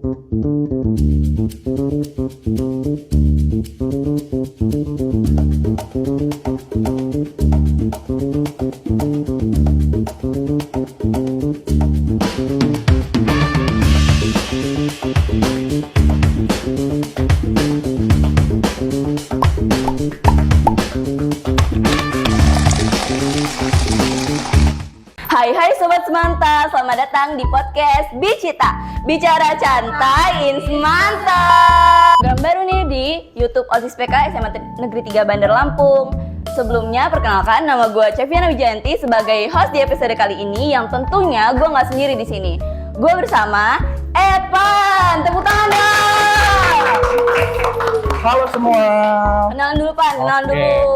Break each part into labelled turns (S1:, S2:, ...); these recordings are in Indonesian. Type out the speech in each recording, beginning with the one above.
S1: Hai Sobat Semanta, selamat datang di podcast Bicita, Bicara Cantai in Semanta. Program baru nih di YouTube OSIS PK SMA Negeri 3 Bandar Lampung. Sebelumnya perkenalkan, nama gue Ceviana Wijanti sebagai host di episode kali ini, yang tentunya gue nggak sendiri di sini. Gue bersama Evan, tepuk tangan dong.
S2: Halo semua.
S1: Kenalan dulu Pan, kenalan
S2: Oke.
S1: dulu.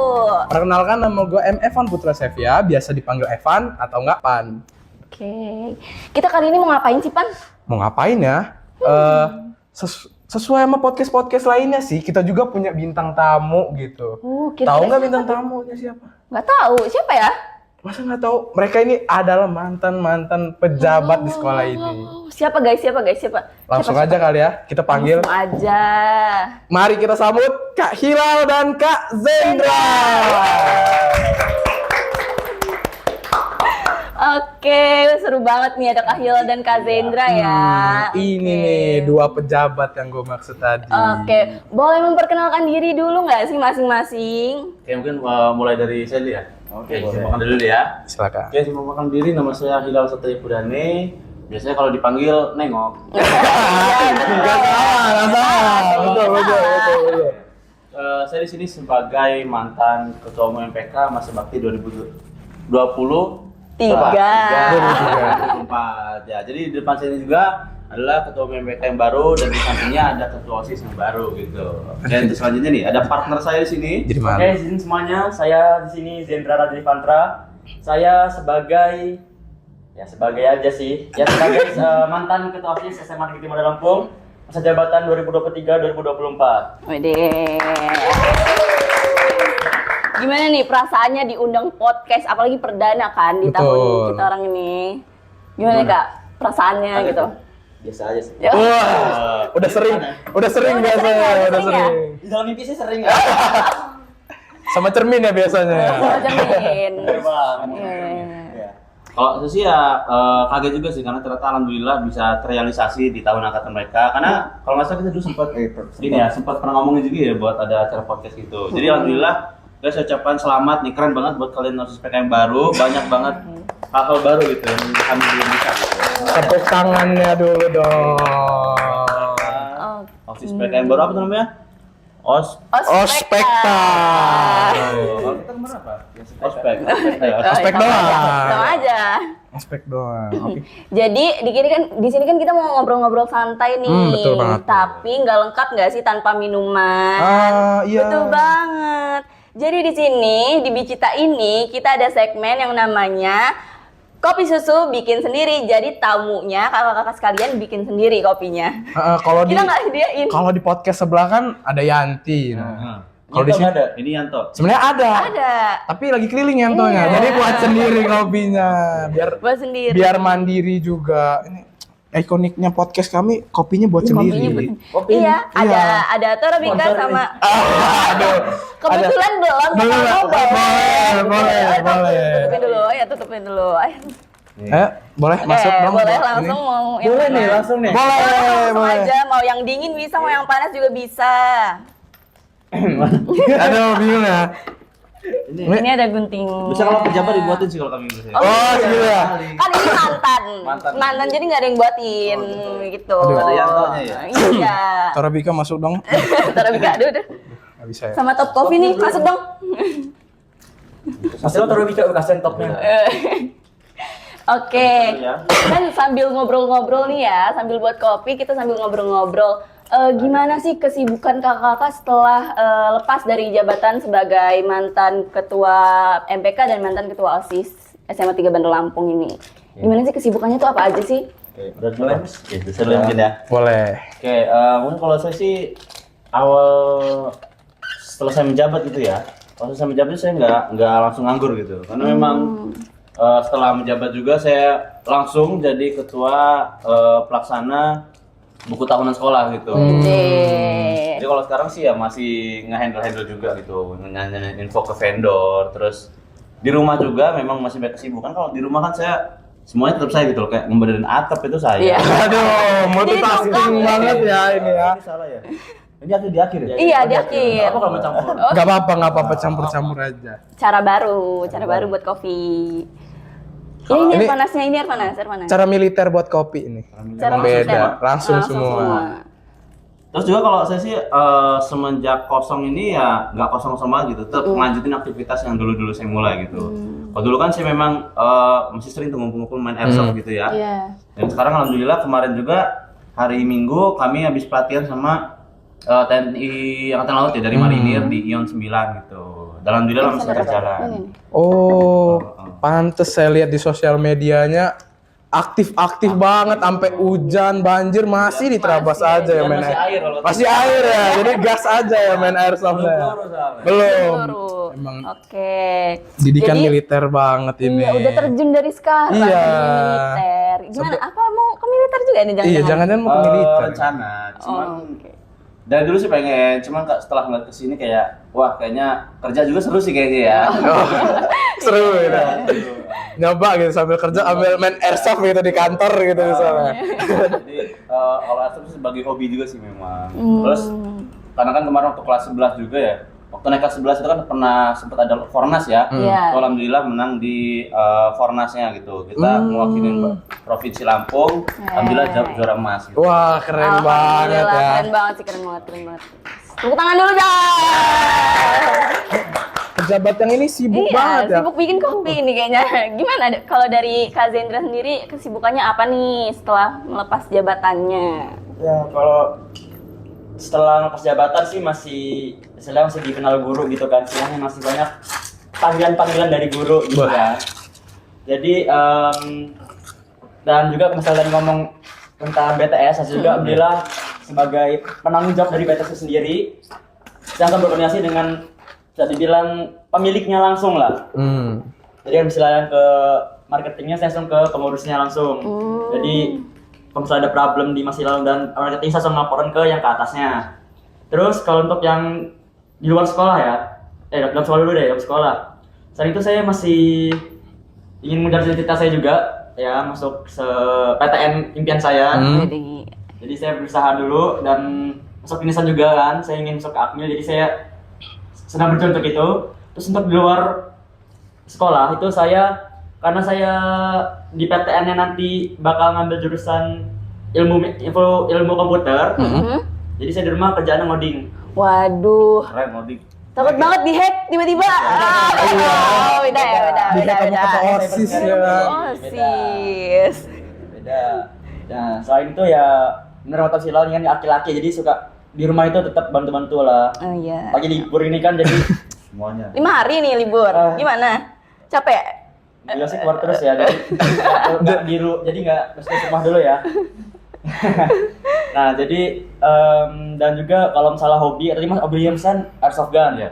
S2: Perkenalkan, nama gue Evan Putra Sevia, biasa dipanggil Evan atau enggak Pan.
S1: Oke, kita kali ini mau ngapain sih Pan?
S2: Mau ngapain ya? Sesuai sama podcast-podcast lainnya sih, kita juga punya bintang tamu gitu.
S1: Kira-kira
S2: Tahu nggak
S1: siapa
S2: bintang
S1: tuh?
S2: tamunya siapa?
S1: Nggak tahu, siapa ya?
S2: Masa nggak tahu? Mereka ini adalah mantan pejabat di sekolah ini.
S1: Siapa guys?
S2: Langsung
S1: Siapa?
S2: aja kali ya, kita panggil.
S1: Langsung aja.
S2: Mari kita sambut Kak Hilal dan Kak Zendra.
S1: Oke, seru banget nih ada Kak Hilal dan Kak Zendra ya.
S2: Ini nih dua pejabat yang gue maksud tadi.
S1: Oke, boleh memperkenalkan diri dulu nggak sih masing-masing?
S3: Oke, mungkin mulai dari saya dulu ya. Oke,
S2: boleh.
S3: saya makan dulu ya.
S2: Silakan.
S3: Oke, saya makan diri, nama saya Hilal Satria Pudane. Biasanya kalau dipanggil nengok.
S2: Nggak salah. Betul.
S3: Saya di sini sebagai mantan Ketua Umum MPK masa bakti 2020 2024. Ya, jadi di depan saya ini juga adalah Ketua Umum MPK yang baru dan di sampingnya ada Ketua OSIS yang baru gitu. Dan selanjutnya nih ada partner saya di sini.
S2: Jadi mana?
S4: Oke, izin semuanya. Saya di sini Zendra Radrivantra. Saya sebagai aja sih. Ya sebagai mantan Ketua OSIS SMA Negeri 5 Lampung masa jabatan 2023-2024.
S1: Wede. Gimana nih perasaannya diundang podcast, apalagi perdana kan di tahun
S2: Betul.
S1: kita orang ini? Gimana nih, Kak perasaannya gitu?
S3: Biasa aja sih.
S1: Ya.
S2: Wah, udah sering
S1: Udah sering
S2: biasanya,
S1: ya,
S2: udah
S1: sering ya?
S2: sering.
S4: Di dalam mimpi sih sering ya.
S2: Sama cermin ya biasanya.
S1: Oh, jamin.
S4: Bang.
S1: Iya.
S3: Kalau saya sih ya kaget juga sih karena ternyata alhamdulillah bisa terrealisasi di tahun angkatan mereka. Karena kalau nggak salah kita dulu sempat pernah ngomongin juga ya buat ada acara podcast gitu. Jadi alhamdulillah guys, saya ucapkan selamat nih, keren banget buat kalian OSIS PK yang baru, banyak banget hal-hal baru gitu yang kami belum bisa gitu.
S2: Tepuk tangannya dulu dong.
S1: Oh,
S3: OSIS PK yang baru apa tuh namanya?
S2: Ospekta.
S3: Kalau kita kemarin apa? Ospek.
S2: Ospek doang.
S1: Sama aja.
S2: Ospek doang. Oke.
S1: Jadi di sini kan kita mau ngobrol-ngobrol santai nih.
S2: Betul banget.
S1: Tapi nggak lengkap nggak sih tanpa minuman?
S2: Iya.
S1: Betul banget. Jadi di sini di Bicita ini kita ada segmen yang namanya kopi susu bikin sendiri. Jadi tamunya kakak-kakak sekalian bikin sendiri kopinya.
S2: Kalau di
S1: Kita nggak sediain.
S2: podcast sebelah kan ada Yanti. Nah, kalau di
S3: Yanto
S2: sini
S3: nggak ada. Ini Yanto.
S2: sebenarnya ada.
S1: Ada.
S2: Tapi lagi keliling Yantonya.
S1: Iya.
S2: Jadi buat sendiri kopinya.
S1: Buat sendiri.
S2: Biar mandiri juga. Ini ikoniknya podcast kami, kopinya buat sendiri.
S1: Iya, ada Torabika sama.
S2: Aduh.
S1: Kebetulan belum.
S2: Boleh.
S1: Tutupin dulu. Ayo.
S2: Boleh masuk dong.
S1: Boleh
S2: Ini.
S1: langsung mau.
S4: Boleh nih, langsung nih.
S1: Langsung
S2: Boleh.
S1: aja, mau yang dingin bisa, mau yang panas juga bisa.
S2: Aduh, bingung ya.
S1: Ini ada gunting.
S3: Bisa kalau pejabat dibuatin sih kalau kami biasanya.
S2: Oh, gitu ya.
S1: Kan ini
S3: Mantan.
S1: mantan jadi nggak ada yang buatin gitu.
S2: Aduh.
S3: Ada Yantonya ya?
S1: Iya.
S2: Torabika masuk dong.
S1: Torabika, aduh.
S2: Nggak bisa ya.
S1: Sama top coffee nih, masuk dong.
S4: Hasilnya taruh bicara kasihan topnya.
S1: Oke, kan sambil ngobrol-ngobrol nih ya, sambil buat kopi kita sambil ngobrol-ngobrol. Gimana sih kesibukan kakak-kakak setelah lepas dari jabatan sebagai mantan ketua MPK dan mantan ketua OSIS SMA 3 Bandar Lampung ini? Gimana sih kesibukannya tuh apa aja sih?
S3: Oke, udah mulai Mas? Oke, bisa dulu mungkin ya.
S2: Boleh.
S3: Oke, mungkin kalau saya sih awal setelah saya menjabat gitu ya. Waktu saya menjabat saya nggak langsung nganggur gitu. Karena memang setelah menjabat juga saya langsung jadi ketua pelaksana buku tahunan sekolah gitu.
S1: Deh.
S3: Jadi kalau sekarang sih ya masih nge-handle juga gitu, nanya info ke vendor, terus di rumah juga memang masih banyak kesibukan. Kalau di rumah kan saya semuanya tetap saya gitu loh, kayak ngebenerin atap itu saya.
S1: Iya.
S2: Aduh, multitasking banget ya ini ya.
S3: Ini salah ya. Ini di akhir ya?
S1: Iya, di akhir.
S3: Apa kalau mau campur?
S1: Oh,
S2: Gak apa-apa campur-campur aja.
S1: cara baru buat kopi. Ya, ini
S2: Ini-
S1: air panas.
S2: Cara militer buat kopi ini.
S1: Cara
S2: Beda,
S1: militer.
S2: langsung semua.
S3: Terus juga kalau saya sih semenjak kosong ini ya nggak kosong sama gitu, tetap lanjutin aktivitas yang dulu saya mulai gitu. Kalau dulu kan saya memang masih sering tuh ngumpul-ngumpul main airsoft gitu ya.
S1: Iya.
S3: Dan sekarang alhamdulillah kemarin juga hari Minggu kami habis pelatihan sama TNI Angkatan Laut ya dari Marinir di Ion 9 gitu. Dan alhamdulillah masih berjalan.
S2: Oh, pantes saya lihat di sosial medianya aktif banget sampai hujan, banjir masih diterabas aja ya main
S3: masih
S2: air.
S3: air kalau
S2: Masih air ya, jadi gas aja ya main airsoftnya. Belum.
S1: Baru.
S2: Emang
S1: Oke.
S2: didikan
S1: Jadi,
S2: militer banget ini.
S1: Iya, udah terjun dari sekarang
S2: Iya.
S1: ke militer. Gimana? Apa mau ke militer juga nih
S2: Iya, jangan-jangan mau ke militer.
S3: rencana. Cuman
S1: Oh, oke.
S3: dari dulu sih pengen, cuman setelah ngeliat kesini kayak wah kayaknya kerja juga seru sih kayaknya ya.
S2: Seru gitu. Nyoba gitu sambil kerja ambil main airsoft gitu di kantor gitu misalnya.
S3: Jadi kalau airsoft sih sebagai hobi juga sih memang. Terus karena kan kemarin waktu kelas 11 juga ya. Waktu naik kelas 11 itu kan pernah sempat ada Fornas ya.
S1: Iya.
S3: Itu alhamdulillah menang di Fornasnya gitu. Kita mewakili Provinsi Lampung, alhamdulillah juara emas gitu.
S2: Wah, keren banget
S1: Alhamdulillah,
S2: ya.
S1: keren banget sih, keren banget. Tepuk tangan dulu dong.
S2: Pejabat yang ini sibuk
S1: Iya,
S2: banget ya.
S1: sibuk bikin kopi nih kayaknya. Gimana kalau dari Kak Zendra sendiri kesibukannya apa nih setelah melepas jabatannya?
S4: Ya kalau setelah lepas jabatan sih istilahnya masih dikenal guru gitu kan, istilahnya masih banyak panggilan dari guru gitu kan. Jadi dan juga misalnya tadi ngomong tentang BTS, saya juga alhamdulillah sebagai penanggung jawab dari BTS itu sendiri, saya akan berkoordinasi dengan bisa dibilang pemiliknya langsung lah. Jadi misalnya ke marketingnya saya langsung ke pengurusnya langsung. Jadi kalau misalnya ada problem di masa lalu dan marketing saya langsung laporan ke yang ke atasnya. Terus kalau untuk yang di luar sekolah ya, dalam sekolah dulu deh, dalam sekolah. Saat itu saya masih ingin mengejar cita-cita saya juga, ya masuk PTN impian saya. Jadi saya berusaha dulu dan masuk Unisan juga kan, saya ingin masuk ke Akmil, jadi saya sedang berjuang untuk itu. Terus untuk di luar sekolah itu karena saya di PTN-nya nanti bakal ngambil jurusan ilmu komputer. Jadi saya di rumah kerjaan ngoding.
S1: Waduh,
S3: Keren ngodik.
S1: takut banget dihack tiba-tiba. Beda ya,
S2: Dihack sama kata OSIS ya.
S1: OSIS.
S4: Beda. Nah, selain itu ya bener kata Silal kan laki-laki, jadi suka di rumah itu tetap bantu-bantu lah.
S1: Oh iya.
S4: Pagi libur ini kan jadi
S3: Semuanya.
S1: 5 hari nih libur. Gimana? Capek?
S4: Iya sih keluar terus ya, jadi jadi nggak mesti rumah dulu ya. Nah jadi dan juga kalau misalnya hobi, tadi mas hobinya misalnya airsoft gun ya.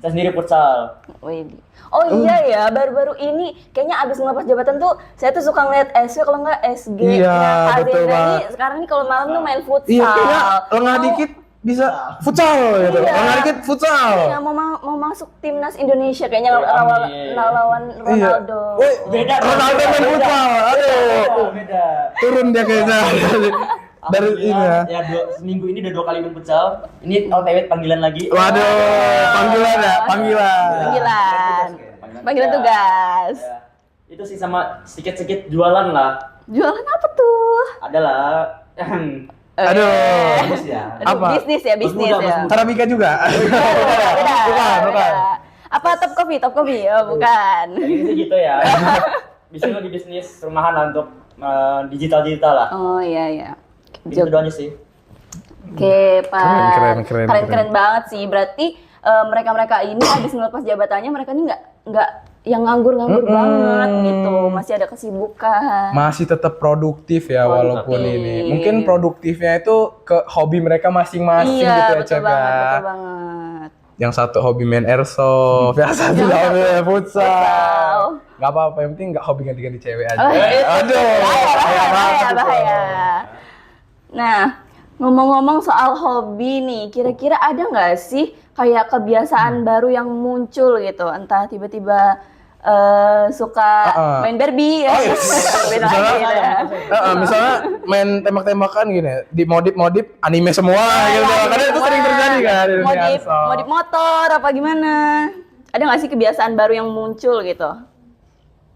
S4: Saya sendiri futsal.
S1: Widih. Oh iya ya, baru-baru ini kayaknya abis ngelepas jabatan tuh saya tuh suka ngeliat SW kalau nggak SG.
S2: Iya,
S1: Kak
S2: betul
S1: Zendra
S2: banget.
S1: ini sekarang nih kalau malam tuh main futsal.
S2: Iya, kayaknya lengah
S1: Mau-
S2: dikit bisa futsal gitu.
S1: Iya.
S2: Lengah dikit futsal.
S1: Iya, mau masuk timnas Indonesia kayaknya
S4: Amin.
S1: lawan Ronaldo.
S2: Wih,
S4: Beda dong,
S2: Ronaldo main
S4: beda.
S2: futsal. Aduh.
S4: Beda.
S2: Turun dia kayaknya. Dari ini ya.
S4: Ya seminggu ini udah 2 kali main futsal. Ini OTW panggilan lagi.
S2: Waduh, panggilan ya, panggilan.
S1: Panggilan tugas.
S4: Ya, itu sih sama sedikit-sedikit jualan lah.
S1: Jualan apa tuh?
S4: Adalah
S2: Aduh.
S3: Bagus ya.
S1: Aduh,
S2: Apa?
S1: bisnis ya, bisnis
S3: muda,
S1: ya.
S2: Tarabika juga. Bukan.
S1: Apa top coffee? Oh, bukan.
S4: ini sih gitu ya. Bisnis di bisnis rumahan lah untuk digital lah.
S1: Oh iya.
S4: Itu doang aja sih.
S1: Oke, Pak.
S2: Keren.
S1: banget sih. Berarti mereka ini habis melepas jabatannya, mereka ini nggak yang nganggur-nganggur banget gitu. Masih ada kesibukan.
S2: Masih tetap produktif ya walaupun
S1: Produktif.
S2: ini. Mungkin produktifnya itu ke hobi mereka masing-masing
S1: Iya,
S2: gitu ya,
S1: betul
S2: Cep
S1: banget,
S2: ya.
S1: betul banget.
S2: Yang satu hobi main airsoft, yang satu hobi main futsal.
S1: Futsal.
S2: Gak apa-apa, yang penting gak hobi ganti-ganti cewek aja.
S1: Oh,
S2: Aduh,
S1: bahaya.
S2: banget itu.
S1: Nah, Ngomong-ngomong soal hobi nih, kira-kira ada nggak sih kayak kebiasaan baru yang muncul gitu? Entah tiba-tiba suka main Barbie ya.
S2: Oh, iya.
S1: Beda lagi
S2: Misalnya,
S1: gitu ya.
S2: misalnya main tembak-tembakan gini, di modif anime semua gitu. Karena itu sering terjadi kan di dunia
S1: Modif,
S2: airsoft.
S1: modif motor apa gimana? Ada nggak sih kebiasaan baru yang muncul gitu?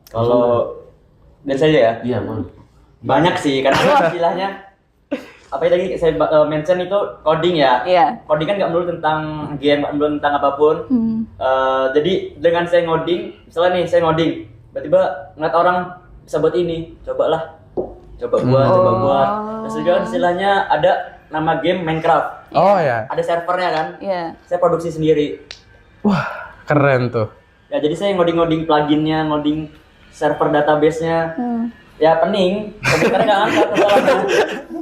S4: Kalau dan saya ya,
S3: Iya, boleh.
S4: banyak sih karena istilahnya apa tadi saya mention itu coding ya.
S1: Iya.
S4: Coding kan nggak melulu tentang game, nggak melulu tentang apapun. Jadi dengan saya ngoding, misalnya nih saya ngoding, tiba-tiba ngeliat orang bisa buat ini, coba buat. Terus juga istilahnya ada nama game Minecraft.
S2: Oh ya.
S4: Ada servernya kan.
S1: Iya.
S4: Saya produksi sendiri.
S2: Wah, keren tuh.
S4: Ya jadi saya ngoding pluginnya, ngoding server database-nya. Ya pening, komputernya nggak ngangkat masalahnya.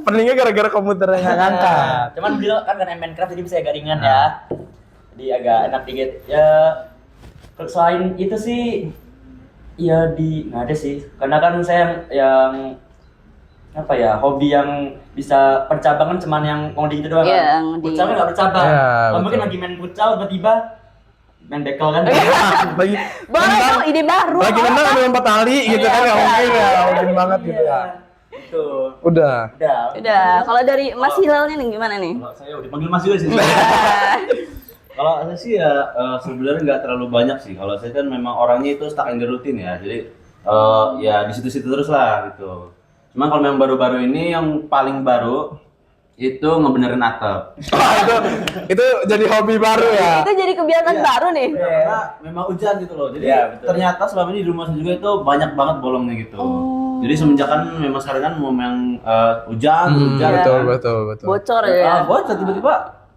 S2: Peningnya gara-gara komputernya nggak ngangkat.
S4: Cuman beliau kan karena Minecraft jadi bisa agak ringan ya. Jadi agak enak dikit. Ya selain itu sih ya nggak ada sih. Karena kan saya yang apa ya, hobi yang bisa percabangan cuman yang ngoding itu doang.
S1: Iya,
S4: Kan?
S1: ngoding.
S4: Futsal kan nggak bercabang.
S2: Iya,
S4: Kalau mungkin
S2: betul.
S4: lagi main futsal tiba-tiba main bekel kan.
S2: Lagi
S1: Baru
S2: nendang,
S1: ide baru.
S2: lagi nendang ambil 4 tali gitu kan nggak mungkin ya, mungkin banget gitu ya.
S4: Itu.
S2: Udah.
S1: Udah, kalau dari Mas Hilalnya nih gimana nih?
S3: Kalau saya udah dipanggil Mas juga sih. Kalau saya sih ya sebenarnya nggak terlalu banyak sih. Kalau saya kan memang orangnya itu stuck in the routine ya. Jadi ya di situ-situ terus lah gitu. Cuman kalau memang baru-baru ini yang paling baru itu ngebenerin atap.
S2: Wah, itu jadi hobi baru ya.
S1: Itu jadi kebiasaan baru nih.
S3: Ya, karena memang hujan gitu loh. Jadi
S4: Iya, betul.
S3: ternyata selama ini di rumah saya juga itu banyak banget bolongnya gitu. Jadi semenjak kan memang sekarang kan memang hujan, hujan
S2: Betul,
S3: kan.
S2: betul.
S1: Bocor ya.
S3: Bocor tiba-tiba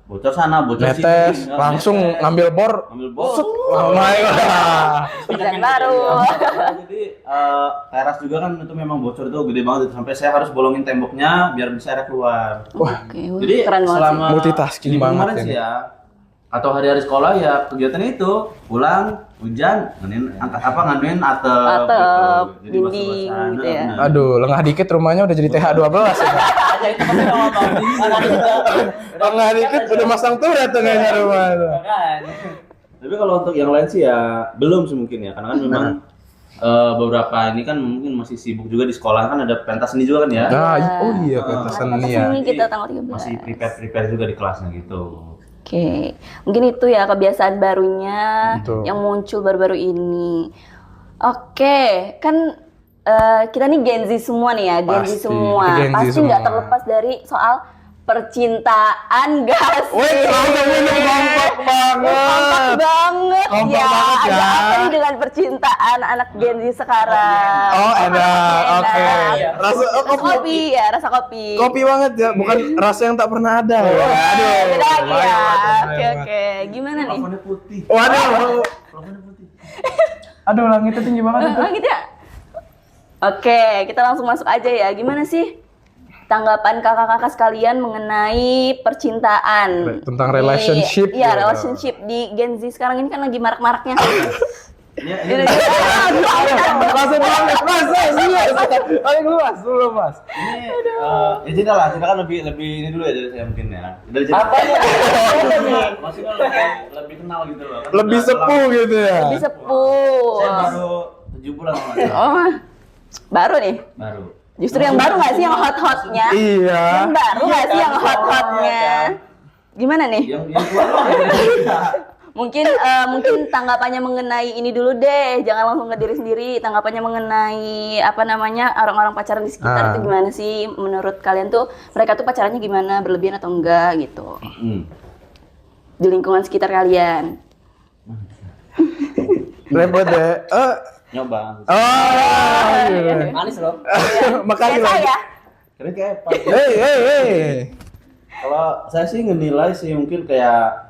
S3: bocor sana, bocor sini.
S2: Netes,
S3: kan.
S2: langsung
S3: Netes,
S2: ngambil bor.
S3: ngambil bor.
S2: Oh my god.
S1: Hujan baru.
S3: Jadi teras juga kan itu memang bocor itu gede banget itu. Sampai saya harus bolongin temboknya biar bisa air keluar.
S1: Oke,
S3: Jadi
S1: keren banget sih.
S3: selama
S2: Multitasking
S3: minggu
S2: banget
S3: kemarin
S2: ini.
S3: sih ya, atau hari-hari sekolah ya kegiatan itu pulang hujan nganuin atap
S1: Atap,
S3: gitu. Jadi
S1: dinding
S3: basah-basahan,
S1: gitu ya.
S3: benar.
S2: Aduh, lengah dikit rumahnya udah jadi TH12 ya.
S4: Aja itu pasti ngomong.
S2: Lengah dikit udah masang turret tuh kayaknya rumah itu.
S4: Kan.
S3: Tapi kalau untuk yang lain sih ya belum sih mungkin ya, karena kan memang beberapa ini kan mungkin masih sibuk juga di sekolah, kan ada pentas seni juga kan ya.
S2: Nah, oh iya pentas seni ya.
S1: Seni kita tanggal 13.
S3: Masih prepare juga di kelasnya gitu.
S1: Oke, mungkin itu ya kebiasaan barunya
S2: Betul.
S1: yang muncul baru-baru ini. Oke, kan kita nih Gen Z semua nih ya, Gen Z
S2: Pasti,
S1: semua.
S2: Gen Z
S1: Pasti nggak
S2: semua.
S1: terlepas dari soal percintaan, gak sih?
S2: Wih, langsung minum kompak banget.
S1: Kompak banget
S2: Kompak
S1: ya.
S2: banget ya.
S1: Ada apa nih dengan percintaan anak Gen Z sekarang?
S2: Oh, enak. Oke.
S1: Enak.
S2: Rasa
S1: Kopi ya, rasa kopi.
S2: kopi banget ya, bukan rasa yang tak pernah ada ya. Aduh.
S1: Beda lagi ya.
S2: lumayan,
S1: Oke,
S2: lumayan.
S1: oke. Gimana nih?
S3: Plafonnya putih.
S2: Waduh.
S3: Plafonnya putih.
S2: Aduh, langitnya tinggi banget itu.
S1: Gitu ya? Oke, kita langsung masuk aja ya. Gimana sih tanggapan kakak-kakak sekalian mengenai percintaan?
S2: Tentang relationship
S1: Iya,
S2: gitu.
S1: relationship di Gen Z sekarang ini kan lagi marak-maraknya.
S3: Iya,
S1: Ini-
S2: Langsung banget, Mas. Paling luas dulu, Mas.
S3: Ini ya cerita lah, cerita kan lebih ini dulu ya dari saya mungkin ya. Dari cerita.
S4: Apa ya?
S3: Maksudnya lebih kenal gitu loh. Kan
S2: Lebih
S3: udah
S2: sepuh
S3: lama.
S2: gitu ya.
S1: Lebih sepuh.
S3: Saya baru 7 bulan sama dia.
S1: Oh, baru nih.
S3: Baru.
S1: Justru yang baru nggak sih yang hot-hotnya?
S2: Iya.
S1: Yang baru nggak sih yang hot-hotnya? Gimana nih?
S3: Yang tua doang ya.
S1: Mungkin tanggapannya mengenai ini dulu deh, jangan langsung ke diri sendiri. Tanggapannya mengenai apa namanya orang-orang pacaran di sekitar itu gimana sih? Menurut kalian tuh mereka tuh pacarannya gimana, berlebihan atau enggak gitu? Di lingkungan sekitar kalian.
S2: Repot deh.
S3: Nyoba.
S2: Oh. Iya.
S4: Manis loh.
S2: Makasih
S1: Kayak
S2: loh.
S1: saya.
S3: Kira kayak apa?
S2: Hey.
S3: Kalau saya sih ngenilai sih mungkin kayak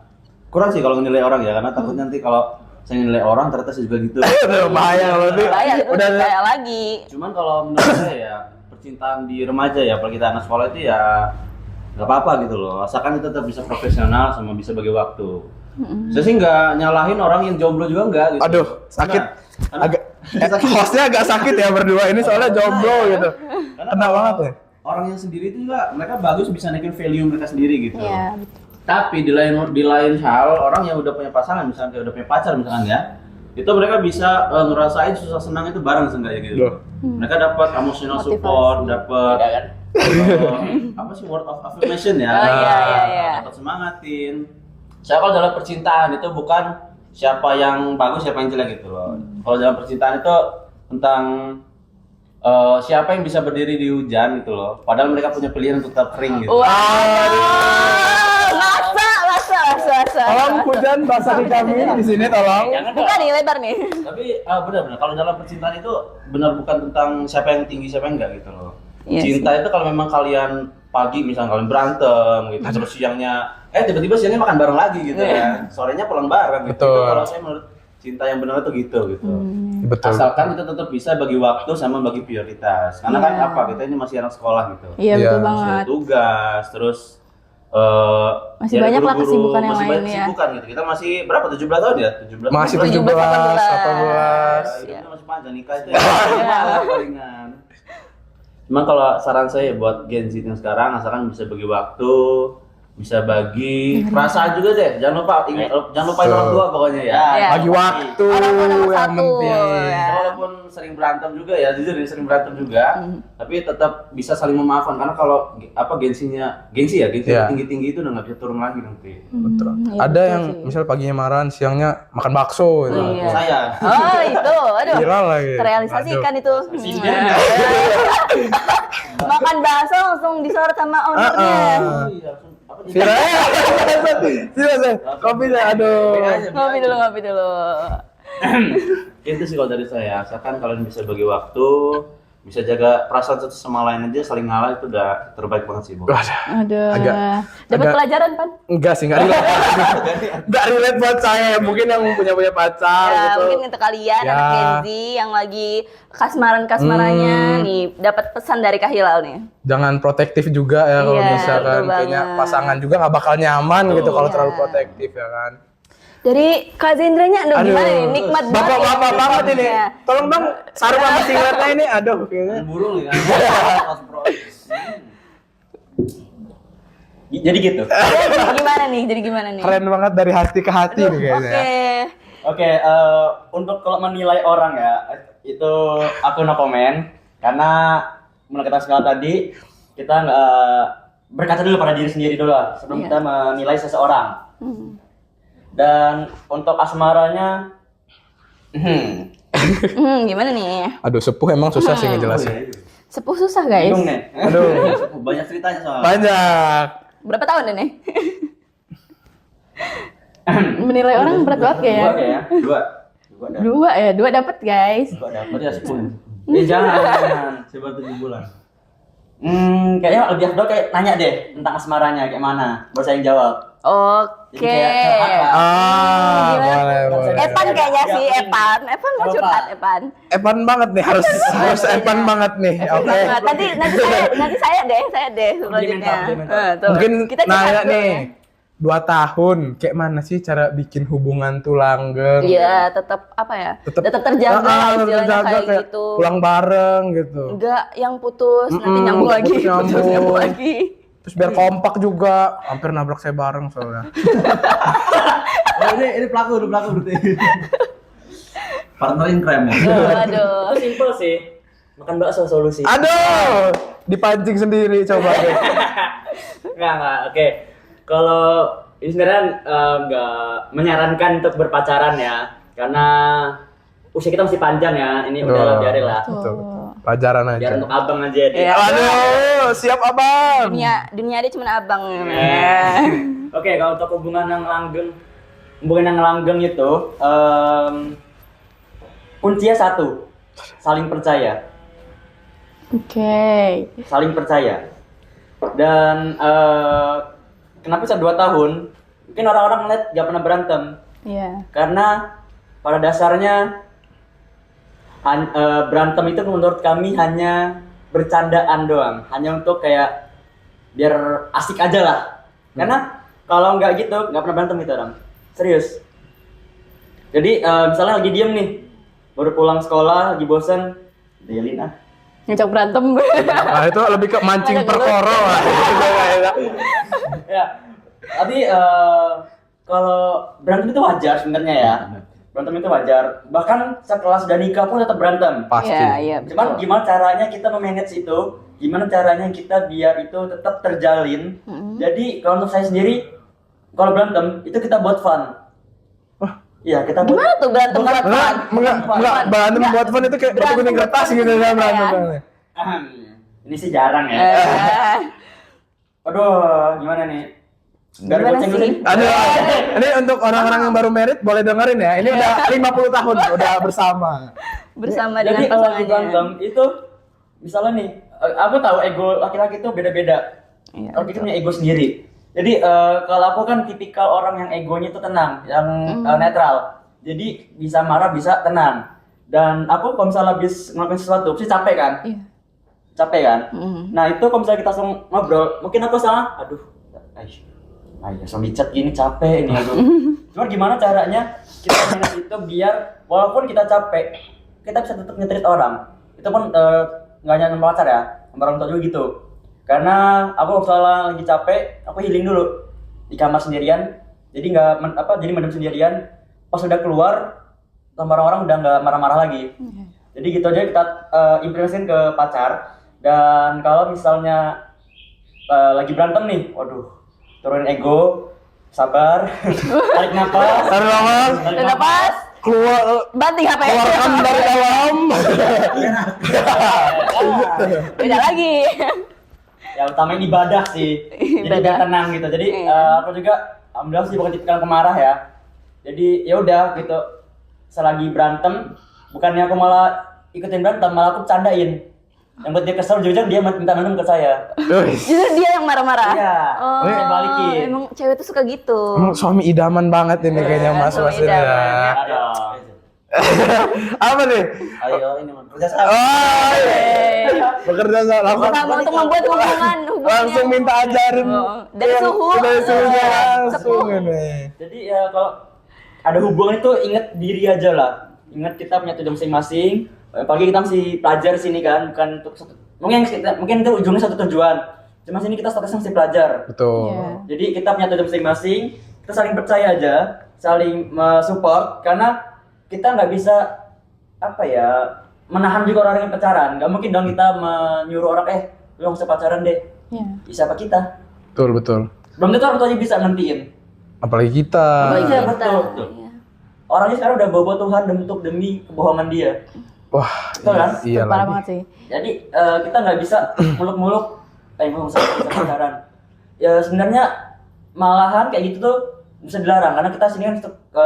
S3: kurang sih kalau ngenilai orang ya, karena takut nanti kalau saya ngenilai orang ternyata saya juga gitu.
S2: Aduh, bahaya loh itu.
S1: Saya itu
S2: Udah
S1: saya lagi.
S3: Cuman kalau menurut saya ya percintaan di remaja ya, apalagi kita anak sekolah itu ya nggak apa-apa gitu loh, asalkan kita tetap bisa profesional sama bisa bagi waktu. Saya sih nggak nyalahin orang yang jomblo juga nggak gitu.
S2: Aduh, sakit.
S3: Karena-
S2: Agak hostnya agak sakit ya berdua ini soalnya jomblo gitu. Kena banget ya.
S3: orangnya sendiri itu juga mereka bagus bisa naikin value mereka sendiri gitu.
S1: Iya, betul.
S3: Tapi di lain hal orang yang udah punya pasangan misalnya kayak udah punya pacar misalkan ya, itu mereka bisa ngerasain susah senang itu bareng seenggaknya gitu. Mereka dapat emotional
S1: Motivasi.
S3: support, dapat
S4: Beda kan?
S3: apa sih word of affirmation ya?
S1: Oh, iya.
S3: Dapat semangatin. Saya kalau dalam percintaan itu bukan siapa yang bagus siapa yang jelek gitu loh. Kalau dalam percintaan itu tentang siapa yang bisa berdiri di hujan gitu loh. Padahal mereka punya pilihan untuk tetap kering gitu.
S1: Masa.
S2: Tolong hujan basah di kami di sini tolong.
S1: Buka nih, lebar nih.
S3: Tapi benar-benar kalau dalam percintaan itu benar bukan tentang siapa yang tinggi siapa yang enggak gitu loh.
S1: Iya
S3: Cinta itu kalau memang kalian pagi misalnya kalian berantem gitu, terus siangnya tiba-tiba siangnya makan bareng lagi gitu ya. Sorenya pulang bareng gitu.
S2: Betul.
S3: Itu kalau saya menurut cinta yang benar itu gitu.
S2: Betul.
S3: Asalkan kita tetap bisa bagi waktu sama bagi prioritas. Karena kan apa kita ini masih anak sekolah gitu.
S1: Iya, betul
S2: Iya.
S1: banget.
S3: Masih ada tugas, terus
S1: Masih
S3: ya ada
S1: banyak lah
S3: guru-guru,
S1: kesibukan yang
S3: masih
S1: lain
S3: banyak
S1: ya.
S3: kesibukan gitu. Kita masih berapa? 17 tahun ya? 17.
S2: Masih
S1: 17,
S2: 17, 18.
S3: Hidupnya masih panjang nikah itu ya. Palingan. Cuma kalau saran saya buat Gen Z yang sekarang, asalkan bisa bagi waktu, bisa bagi perasaan juga deh. Jangan lupa jangan lupain orang tua pokoknya ya.
S1: Iya.
S2: Bagi waktu
S1: Orang tua nomor
S2: yang
S1: satu,
S2: penting.
S1: ya.
S3: Walaupun sering berantem juga ya, jujur ini sering berantem juga, tapi tetap bisa saling memaafkan karena kalau gengsi
S2: Iya.
S3: tinggi-tinggi itu udah nggak bisa turun lagi nanti.
S2: Betul.
S1: Iya,
S2: Ada
S1: betul
S2: yang
S1: sih.
S2: misal paginya marahan, siangnya makan bakso gitu.
S1: Iya.
S3: Saya.
S1: Oh, itu. Aduh.
S2: Viral lagi.
S1: Terrealisasikan itu. Makan bakso langsung disorot sama ownernya.
S3: Iya, langsung apa nih?
S2: Viral. Serius, kopi deh, aduh.
S1: Ngopi dulu.
S3: Itu sih kalau dari saya, asalkan kalian bisa bagi waktu, bisa jaga perasaan satu sama lain aja, saling ngalah itu udah terbaik banget sih, Bu.
S1: Aduh.
S2: Agak-
S1: Dapat
S2: agak-
S1: pelajaran, Pan?
S2: Enggak sih, enggak relate. Enggak relate buat saya. Mungkin yang punya pacar
S1: Ya,
S2: gitu.
S1: mungkin untuk kalian
S2: Ya.
S1: anak Gen Z yang lagi kasmaran-kasmarannya nih dapat pesan dari Kak Hilal nih.
S2: Jangan protektif juga ya kalau
S1: Iya,
S2: misalkan
S1: betul
S2: kayaknya
S1: banget.
S2: pasangan juga nggak bakal nyaman gitu kalau
S1: Iya.
S2: terlalu protektif ya kan.
S1: Dari Kak Zendranya, aduh, gimana nih? Nikmat banget.
S2: Bapak-bapak
S1: ya
S2: banget ini.
S1: ceritanya.
S2: Tolong dong sarung sama singletnya ini. Aduh, kayaknya.
S3: Burung ya.
S4: Jadi gitu.
S1: Jadi gimana nih?
S2: Keren banget dari hati ke hati nih kayaknya.
S1: Oke.
S4: Oke, untuk kalau menilai orang ya, itu aku no comment. Karena menurut kita sekali tadi, kita nggak berkaca dulu pada diri sendiri dulu lah, sebelum
S1: Iya.
S4: kita menilai seseorang.
S1: Hmm.
S4: Dan untuk asmaranya,
S1: Gimana nih?
S2: Aduh, sepuh emang susah sih ngejelasin.
S1: Sepuh susah, guys.
S4: bingung nih.
S2: Aduh,
S3: Banyak ceritanya soalnya.
S2: banyak.
S1: Berapa tahun ini? Menilai orang berat banget
S4: Dua
S1: ya.
S4: kayaknya. Dua dah.
S1: Dua dapat, guys.
S4: Dua dapat.
S3: Berarti ya 10.
S4: Jangan.
S3: Coba 7 bulan.
S4: Kayaknya lebih afdol kayak nanya deh tentang asmaranya kayak mana, baru saya yang jawab.
S1: Oke.
S4: Jadi kayak curhat lah.
S1: Gimana?
S2: Boleh.
S1: Epan kayaknya sih, Epan. Epan mau
S4: Apa?
S1: curhat, Epan.
S2: Epan banget nih, harus Epan banget nih. Oke.
S1: Banget. Nanti saya deh selanjutnya. Tuh.
S2: Mungkin
S1: kita curhat
S2: nanya
S1: dulu
S2: nih.
S1: ya.
S2: 2 tahun, kayak mana sih cara bikin hubungan tuh langgeng?
S1: Iya, tetap apa ya? Tetap terjaga
S2: tetap
S1: istilahnya
S2: terjaga,
S1: kayak
S2: kayak
S1: gitu.
S2: pulang bareng gitu.
S1: Enggak yang putus nanti
S2: Mm-mm,
S1: nyambung lagi.
S2: putus nyambung.
S1: Putus nyambung lagi.
S2: Terus biar kompak juga, hampir nabrak saya bareng soalnya.
S3: Oh, ini pelaku berarti. Partner in crime ya.
S1: Aduh.
S4: Itu simple sih. Makan bakso solusi.
S2: Aduh, dipancing sendiri coba deh.
S4: Enggak. Oke. Kalau ini sebenarnya nggak menyarankan untuk berpacaran ya, karena usia kita masih panjang ya. Ini udah biarin lah.
S2: Betul. Pelajaran aja.
S4: Biar untuk abang aja deh.
S1: Iya.
S2: Aduh, siap abang.
S1: Dunia dia cuma abang.
S4: Oke, kalau untuk hubungan yang langgeng itu kuncinya satu, saling percaya.
S1: Oke.
S4: Saling percaya. Dan kenapa bisa 2 tahun? Mungkin orang-orang ngeliat gak pernah berantem.
S1: Iya.
S4: Karena pada dasarnya berantem itu menurut kami hanya bercandaan doang. Hanya untuk kayak biar asik aja lah. Karena kalau nggak gitu, nggak pernah berantem gitu orang. Serius. Jadi misalnya lagi diem nih, baru pulang sekolah, lagi bosen, dialin ah.
S1: Ngajak berantem.
S2: Nah, itu lebih ke mancing perkara lah.
S4: Ya, tapi kalau berantem itu wajar sebenarnya ya. Berantem itu wajar. Bahkan setelah sudah nikah pun tetap berantem.
S2: Pasti.
S1: Iya,
S4: Cuman gimana caranya kita memanage itu? Gimana caranya kita biar itu tetap terjalin? Jadi kalau untuk saya sendiri, kalau berantem itu kita buat fun. Iya, kita buat.
S1: Gimana tuh berantem buat fun?
S2: Enggak, berantem buat fun itu kayak batu gunting kertas gitu kan berantem.
S4: Ini sih jarang ya. Aduh, gimana nih? Biar
S1: Gimana
S4: goceng
S1: sih?
S4: dulu.
S2: Aduh, ini untuk orang-orang yang baru married boleh dengerin ya. Ini udah 50 tahun udah bersama.
S1: Bersama
S4: Jadi
S1: dengan
S4: kalau lagi
S1: pasangannya.
S4: berantem itu misalnya nih, aku tahu ego laki-laki itu beda-beda.
S1: Iya,
S4: Laki-laki punya ego sendiri. Jadi kalau aku kan tipikal orang yang egonya itu tenang, yang netral. Jadi bisa marah, bisa tenang. Dan aku kalau misalnya habis ngelakuin sesuatu, pasti capek kan?
S1: Iya.
S4: Capek kan? Nah itu kalau misalnya kita langsung ngobrol, mungkin aku salah, aduh, so dicat gini capek ini aduh. Cuma gimana caranya kita manage itu biar walaupun kita capek, kita bisa tetap nge-treat orang. Itu pun nggak hanya sama pacar ya, sama orang tua juga gitu. Karena aku misalnya lagi capek, aku healing dulu di kamar sendirian. Jadi jadi mendem sendirian. Pas udah keluar, sama orang-orang udah nggak marah-marah lagi. Jadi gitu aja kita implementasiin ke pacar. Dan kalau misalnya lagi berantem nih, waduh, turunin ego, sabar, tarik nafas,
S1: Dan pas
S2: Keluar
S1: banting HP.
S2: keluarkan dari dalam.
S1: Beda lagi.
S4: ya utamain ibadah sih. Jadi
S1: Ibadah.
S4: biar tenang gitu. Jadi aku juga alhamdulillah sih bukan tipikal pemarah ya. Jadi ya udah gitu. Selagi berantem, bukannya aku malah ikutin berantem, malah aku bercandain. Yang buat dia kesel, ujung-ujung dia minta minum ke saya.
S1: Justru dia yang marah-marah.
S4: Iya,
S1: Oh,
S4: saya balikin.
S1: emang cewek tuh suka gitu.
S2: Emang suami idaman banget ini kayaknya Mas
S1: suami
S2: ini
S1: idaman.
S2: ya.
S4: Aduh.
S2: Apa nih?
S3: Ayo ini kerja sama.
S2: Oh, iya. Bekerja sama
S1: Sama untuk membuat hubungan
S2: langsung minta ajarin.
S1: Dari suhu.
S2: Dari suhunya langsung
S1: Sepuh.
S2: ini.
S4: Jadi ya kalau ada hubungan itu ingat diri aja lah. Ingat kita punya tujuan masing-masing. Apalagi kita masih pelajar sini kan, bukan untuk mungkin itu ujungnya satu tujuan. Cuma sini kita statusnya masih pelajar.
S2: Betul.
S1: Iya.
S4: Jadi kita punya tujuan masing-masing. Kita saling percaya aja, saling support karena kita nggak bisa menahan juga orang yang pacaran. Nggak mungkin dong kita menyuruh orang lu nggak usah pacaran deh.
S1: Iya.
S4: Siapa kita?
S2: Betul.
S4: Belum tentu orang tuanya bisa ngentiin.
S2: Apalagi kita.
S1: Apalagi
S4: Iya,
S1: kita.
S4: betul.
S1: Iya.
S4: Orangnya sekarang udah bawa Tuhan demi kebohongan dia.
S2: Wah,
S4: Betul kan?
S2: iya
S1: Parah
S2: lagi.
S1: banget sih.
S4: Jadi kita nggak bisa muluk-muluk, nggak usah pacaran. Ya sebenarnya malahan kayak gitu tuh bisa dilarang karena kita sini kan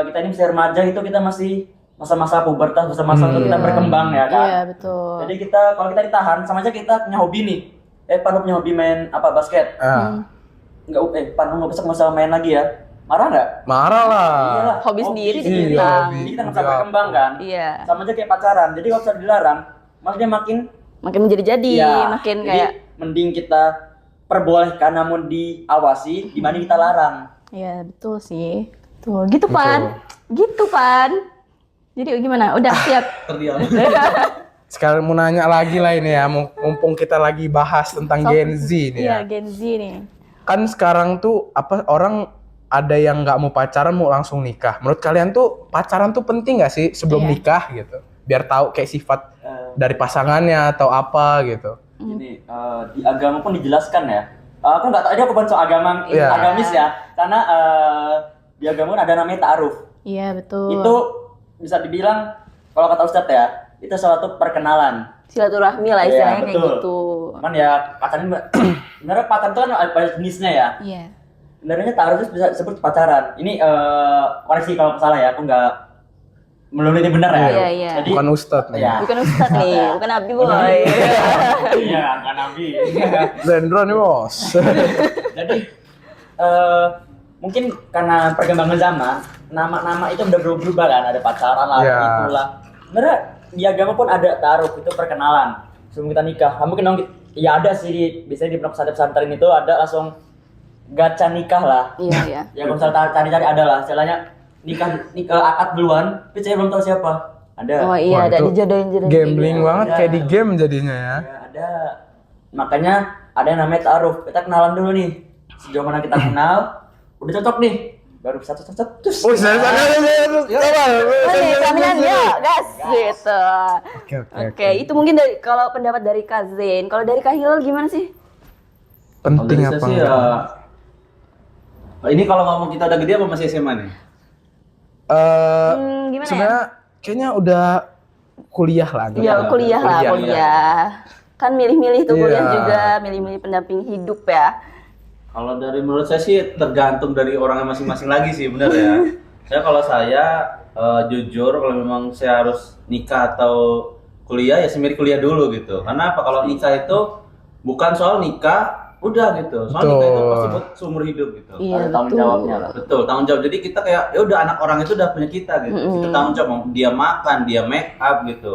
S4: kita ini masih remaja itu kita masih masa-masa pubertas, masa-masa untuk kita berkembang ya kan.
S1: Iya, betul.
S4: Jadi kalau kita ditahan sama aja kita punya hobi nih. Panu punya hobi main basket. Panu nggak bisa masalah main lagi ya. Marah nggak?
S2: Marah lah.
S4: Iyalah,
S1: Hobi sendiri
S2: Iya,
S1: dibilang.
S2: hobi.
S4: Jadi kita nggak bisa berkembang kan.
S1: Iya.
S4: Sama aja kayak pacaran. Jadi kalau bisa dilarang, maksudnya makin
S1: Makin menjadi-jadi, makin
S4: jadi
S1: kayak
S4: mending kita perbolehkan namun diawasi dibanding kita larang.
S1: iya, betul sih. Tuh, gitu Pan. Gitu Pan. Jadi gimana? Udah siap.
S3: Terdiam.
S2: Sekarang mau nanya lagi lah ini ya, mumpung kita lagi bahas tentang Gen Z nih
S1: Iya,
S2: ya.
S1: Gen Z nih.
S2: Kan sekarang tuh orang ada yang nggak mau pacaran mau langsung nikah. Menurut kalian tuh pacaran tuh penting nggak sih sebelum
S1: Iya.
S2: nikah gitu? Biar tahu kayak sifat dari pasangannya atau apa gitu.
S4: Ini di agama pun dijelaskan ya. Aku nggak tahu, aku bukan soal
S2: Iya.
S4: agamis ya, karena di agama pun ada namanya ta'aruf.
S1: Iya, betul.
S4: Itu bisa dibilang kalau kata Ustadz ya, itu suatu perkenalan.
S1: Silaturahmi lah
S4: Iya,
S1: istilahnya kayak
S4: betul.
S1: gitu.
S4: Cuman ya pacaran sebenarnya pacaran itu kan ada jenisnya ya.
S1: Iya.
S4: Sebenarnya ta'aruf itu bisa disebut pacaran. Ini koreksi kalau salah ya, aku nggak melulu benar ya.
S1: Iya, iya.
S4: Jadi
S2: Bukan ustadz nih.
S4: ya.
S1: Bukan Ustadz nih, bukan Nabi boy.
S4: Iya, kan Nabi.
S2: Zendro nih bos.
S4: Jadi mungkin karena perkembangan zaman, nama-nama itu udah berubah kan, ada pacaran lah,
S2: Iya.
S4: itulah. Sebenarnya di agama pun ada ta'aruf, itu perkenalan sebelum kita nikah. Nah, mungkin dong, ya ada sih, biasanya di pesantren itu ada langsung gacha nikah lah.
S1: Iya, iya.
S4: Ya kalau misalnya cari-cari ada lah, istilahnya nikah akad duluan, tapi saya belum tahu siapa. Ada.
S1: Oh iya,
S2: Wah,
S1: ada
S2: itu
S1: dijodohin-jodohin.
S2: Gambling
S1: kayak
S2: banget
S4: Ada.
S2: kayak di game jadinya ya.
S4: Ya, ada. Makanya ada yang namanya ta'aruf. Kita kenalan dulu nih. Sejauh mana kita kenal, udah cocok nih. Baru satu terus.
S2: Oh, saya
S1: gitu. Oh nih, kaminan ya, gas gitu. Oke, itu mungkin dari kalau pendapat dari Kak Zain. Kalau dari Kak Hilal gimana sih?
S3: Kalau
S2: Penting
S3: dari saya
S2: apa?
S3: sih ini kalau ngomong kita udah gede apa masih SMA nih?
S1: Gimana ya?
S2: Sebenarnya kayaknya udah kuliah lah.
S1: Ya kuliah lah,
S2: Kuliah.
S1: kuliah. Kan milih-milih tuh kuliah
S2: Iya.
S1: juga, milih-milih pendamping hidup ya.
S3: Kalau dari menurut saya sih tergantung dari orangnya masing-masing lagi sih, benar ya. Kalau saya jujur kalau memang saya harus nikah atau kuliah ya sendiri kuliah dulu gitu. Karena apa? Kalau nikah itu bukan soal nikah udah gitu. Soal nikah itu pasti buat seumur hidup gitu.
S1: Iya,
S4: Ada tanggung
S1: betul.
S4: jawabnya lah.
S3: Betul, tanggung jawab. Jadi kita kayak ya udah anak orang itu udah punya kita gitu. Kita tanggung jawab mau dia makan, dia make up gitu.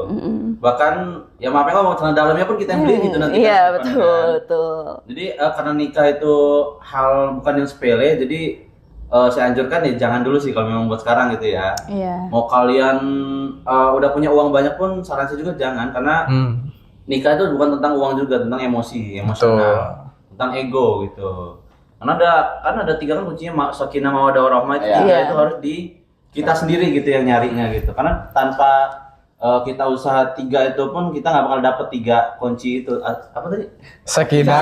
S3: Bahkan ya maaf ya mau celana dalamnya pun kita yang beli gitu nanti.
S1: Iya,
S3: kan,
S1: betul,
S3: kan.
S1: betul.
S3: Jadi karena nikah itu hal bukan yang sepele, jadi saya anjurkan ya jangan dulu sih kalau memang buat sekarang gitu ya.
S1: Iya.
S3: Mau kalian udah punya uang banyak pun saran saya juga jangan karena nikah itu bukan tentang uang juga, tentang emosi, emosional, tentang ego gitu. Karena ada 3 kan kuncinya sakinah mawaddah warahmah itu,
S1: Iya.
S3: itu harus di kita sendiri gitu yang nyarinya gitu. Karena tanpa kita usaha 3 itu pun kita nggak bakal dapet 3 kunci itu. Apa tadi?
S2: Sakinah.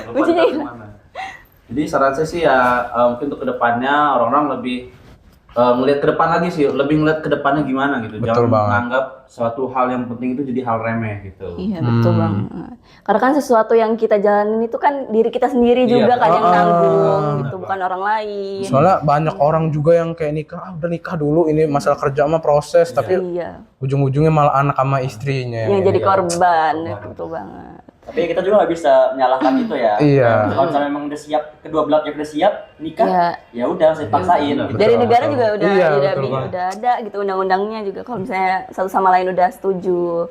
S1: Kuncinya hilang.
S3: Jadi saran saya sih ya mungkin untuk kedepannya orang-orang lebih ngelihat ke depan lagi sih, lebih ngelihat ke depannya gimana gitu.
S2: Betul
S3: Jangan
S2: banget.
S3: menganggap suatu hal yang penting itu jadi hal remeh gitu.
S1: Iya, betul banget. Karena kan sesuatu yang kita jalanin itu kan diri kita sendiri
S3: Iya,
S1: juga kan yang
S2: betul.
S1: tanggung gitu, bukan orang lain.
S2: Soalnya banyak orang juga yang kayak nikah, udah nikah dulu, ini masalah kerja mah proses, tapi
S1: Iya.
S2: ujung-ujungnya malah anak sama istrinya
S1: Yang jadi korban, betul banget.
S4: Tapi kita juga nggak bisa menyalahkan itu ya.
S2: Iya.
S4: Kalau misalnya memang udah siap, kedua belah pihak udah siap nikah,
S1: Iya.
S4: ya udah saya paksain.
S3: Betul.
S1: Dari negara juga udah
S2: Iya,
S1: udah,
S2: betul banget.
S1: udah ada gitu undang-undangnya juga kalau misalnya satu sama lain udah setuju.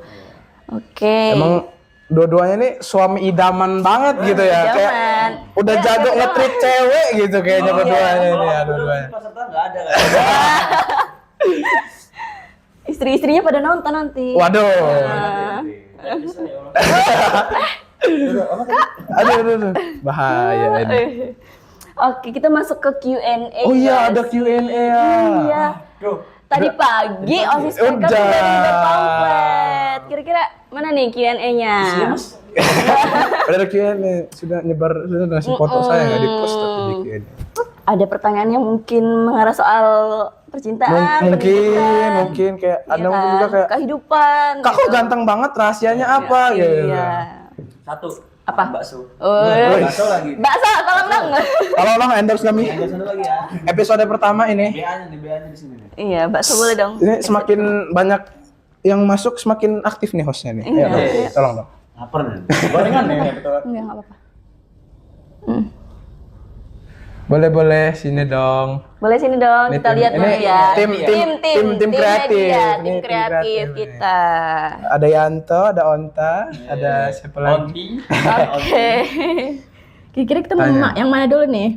S1: Oke.
S2: Emang dua-duanya nih suami idaman banget gitu ya, kayak
S1: Idaman.
S2: udah
S1: Ya,
S2: jago
S1: betul.
S2: nge-treat cewek gitu kayaknya berdua-duanya nih ya, dua-duanya.
S3: Peserta nggak ada kan?
S1: Istri-istrinya pada nonton nanti.
S2: Waduh.
S1: Nah.
S2: Aduh. Bahaya ini.
S1: Oke, kita masuk ke Q&A.
S2: Oh iya,
S1: guys.
S2: ada Q&A ya.
S1: Iya.
S4: Duh,
S1: Tadi pagi OSIS PK
S2: Udah.
S1: udah ngirim pamflet. Kira-kira mana nih Q&A-nya?
S2: Ada Q&A, sudah ngasih foto saya nggak di post tapi di Q&A.
S1: Ada pertanyaan yang mungkin mengarah soal percintaan, pendidikan.
S2: Mungkin kayak
S1: Iya
S2: ada mungkin
S1: kan?
S2: juga kayak
S1: kehidupan.
S2: kak kok ganteng banget, rahasianya apa gitu.
S1: Iya.
S4: satu.
S1: Apa?
S4: Bakso.
S3: Bakso lagi.
S1: Bakso, tolong dong.
S2: Kalau orang endorse kami
S3: Ada satu lagi ya.
S2: episode pertama ini.
S3: BA-nya di sini nih.
S1: Iya, bakso boleh dong.
S2: Ini semakin banyak yang masuk semakin aktif nih hostnya nih.
S1: Iya.
S2: Ayo, tolong dong.
S3: Lapar nih.
S4: Gorengan ya, betul.
S1: Enggak apa-apa.
S2: Boleh sini dong.
S1: Boleh sini dong,
S2: Ini
S1: kita
S2: tim-
S1: lihat
S2: ini
S1: dulu ya.
S2: tim kreatif.
S1: media,
S2: Ini
S1: tim
S2: tim
S1: kreatif
S2: kreatif
S1: kita.
S2: Ada Yanto, ada Onta, ada siapa lagi?
S4: Onti.
S1: Oke. Kira-kira kita mau yang mana dulu nih?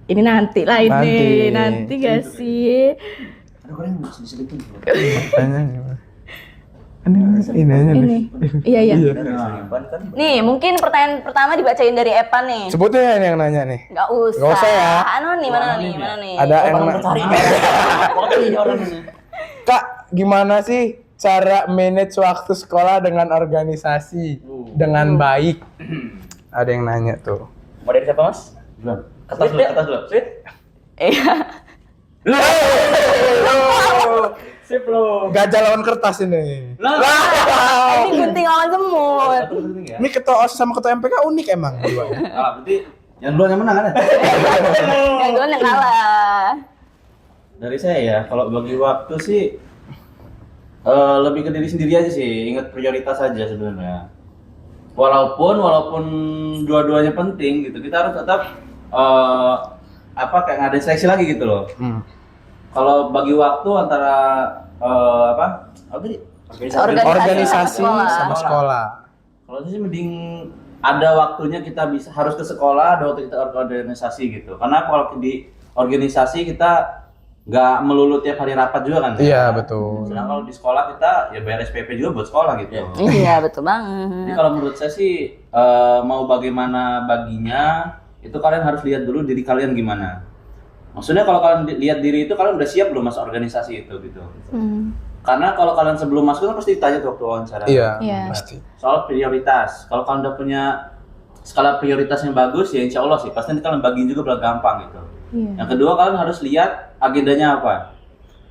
S1: Ini nanti lah ini.
S2: Nanti.
S1: Nanti gak sih?
S3: Ada goreng nggak diselidikin?
S2: Tanya gimana? Ini aja nih.
S1: Ini. Iya.
S4: Ban kan.
S1: Nih, mungkin pertanyaan pertama dibacain dari Epan nih.
S2: Sebutin ya ini yang nanya nih.
S1: Nggak usah.
S2: Nggak usah ya.
S1: Anu nih, mana nih? Mana nih?
S2: Ada yang
S4: Cari. Onti orang ini.
S2: Kak, gimana sih cara manage waktu sekolah dengan organisasi dengan baik? Ada yang nanya tuh.
S4: Mau dari siapa, Mas?
S3: Belum. Kertas dulu.
S4: Sweet.
S1: Iya.
S4: Sip lo.
S2: Gajah lawan kertas ini.
S1: Ini gunting lawan semut.
S2: Ini ketua OSIS sama ketua MPK unik emang dua.
S3: Berarti yang duluan yang menang kan?
S1: Yang duluan yang kalah.
S3: Dari saya ya, kalau bagi waktu sih lebih ke diri sendiri aja sih, ingat prioritas aja sebenarnya. Walaupun dua-duanya penting gitu, kita harus tetap kayak ngadain seleksi lagi gitu loh. Kalau bagi waktu antara apa tadi?
S2: Organisasi
S1: sama
S2: sama sekolah.
S3: Kalau saya sih mending ada waktunya kita harus ke sekolah, ada waktu kita organisasi gitu. Karena kalau di organisasi kita nggak melulu tiap hari rapat juga kan?
S2: Iya, betul.
S3: Sedangkan kalau di sekolah kita ya bayar SPP juga buat sekolah gitu.
S1: Iya, betul
S3: Jadi
S1: banget.
S3: kalau menurut saya sih mau bagaimana baginya itu kalian harus lihat dulu diri kalian gimana. Maksudnya kalau kalian lihat diri itu kalian udah siap belum masuk organisasi itu gitu. Karena kalau kalian sebelum masuk kan pasti ditanya tuh waktu wawancara.
S2: Iya,
S5: Iya.
S2: pasti.
S3: Soal prioritas. Kalau kalian udah punya skala prioritas yang bagus ya insya Allah sih pasti nanti kalian bagiin juga bakal gampang gitu.
S5: Iya.
S3: Yang kedua kalian harus lihat agendanya apa.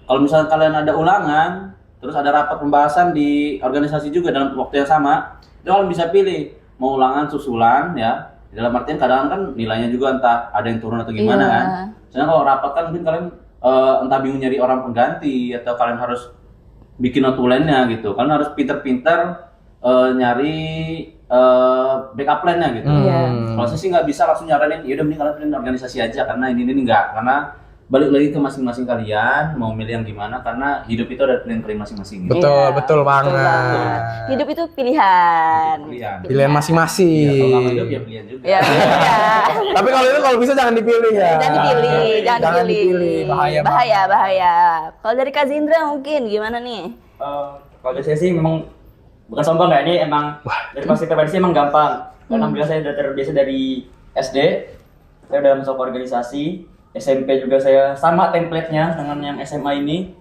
S3: Kalau misalnya kalian ada ulangan, terus ada rapat pembahasan di organisasi juga dalam waktu yang sama, itu kalian bisa pilih mau ulangan susulan ya. Dalam artian kadang kan nilainya juga entah ada yang turun atau gimana
S1: Iya.
S3: kan. Soalnya kalau rapat kan mungkin kalian entah bingung nyari orang pengganti atau kalian harus bikin notulennya gitu. Kalian harus pinter-pinter nyari backup plan-nya gitu.
S1: Iya.
S3: Kalau saya sih nggak bisa langsung nyaranin, yaudah mending kalian pilih organisasi aja karena ini nggak, karena balik lagi ke masing-masing kalian mau milih yang gimana karena hidup itu ada pilihan kalian masing-masing. Gitu.
S2: Betul,
S1: Iya,
S2: betul banget.
S1: Hidup itu pilihan.
S3: Pilihan.
S2: Pilihan
S3: Iya, kalau
S2: masing-masing.
S3: nggak hidup ya pilihan juga.
S1: Ya, iya.
S2: Tapi kalau itu kalau bisa jangan dipilih ya.
S1: Jangan dipilih, jangan dipilih.
S2: Bahaya.
S1: Bahaya, bahaya. Kalau dari Kak Zindra mungkin gimana nih?
S4: Kalau dari saya sih memang bukan sombong ya, ini emang dari pasti intervensi emang gampang. Karena alhamdulillah saya sudah terbiasa dari SD, saya udah masuk organisasi, SMP juga saya sama template-nya dengan yang SMA ini,